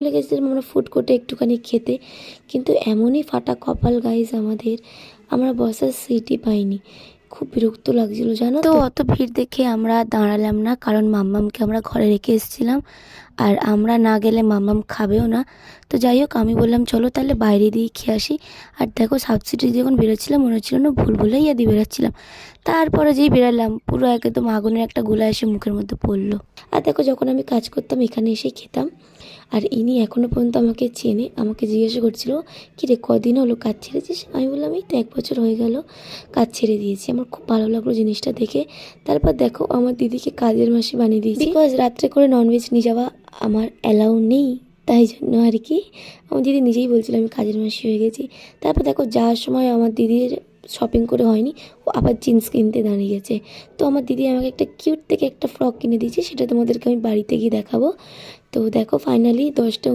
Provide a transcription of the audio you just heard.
চলে গেছিলাম আমরা ফুড কোর্টে একটুখানি খেতে, কিন্তু এমনই ফাটা কপাল গাইজ আমাদের, আমরা বসার সিটই পাইনি। খুব বিরক্ত লাগছিল জানো তো। অত ভিড় দেখে আমরা দাঁড়ালাম না, কারণ মাম্মামকে আমরা ঘরে রেখে এসেছিলাম, আর আমরা না গেলে মাম্মাম খাবেও না। তো যাই হোক, আমি বললাম চলো তাহলে বাইরে দিয়ে খেয়ে আসি। আর দেখো, সাউথ সিটি যখন বেরোচ্ছিলাম মনে হচ্ছিল না ভুলভুলাইয়া দিয়ে বেরোচ্ছিলাম। তারপরে যেই বেরালাম, পুরো একদম আগুনের একটা গোলা এসে মুখের মধ্যে পড়লো। আর দেখো, যখন আমি কাজ করতাম এখানে এসেই খেতাম। আর ইনি এখনও পর্যন্ত আমাকে চেনে, আমাকে জিজ্ঞাসা করছিল কী রে কদিন হলো কাজ ছেড়েছিস। আমি বললাম এই তো 1 বছর হয়ে গেল কাজ ছেড়ে দিয়েছি। আমার খুব ভালো লাগলো জিনিসটা দেখে। তারপর দেখো, আমার দিদিকে কাজের মাসি বানিয়ে দিয়েছি, বিকজ রাত্রে করে ননভেজ নিয়ে যাওয়া আমার অ্যালাউ নেই, তাই জন্য আর কি। আমার দিদি নিজেই বলছিল আমি কাজের মাসি হয়ে গেছি। তারপর দেখো, যাওয়ার সময় আমার দিদির শপিং করে হয়নি, ও আবার জিন্স কিনতে দাঁড়িয়ে গেছে। তো আমার দিদি আমাকে একটা কিউট থেকে একটা ফ্রক কিনে দিয়েছে, সেটা তোমাদেরকে আমি বাড়িতে গিয়ে দেখাবো। তো দেখো, ফাইনালি 10টা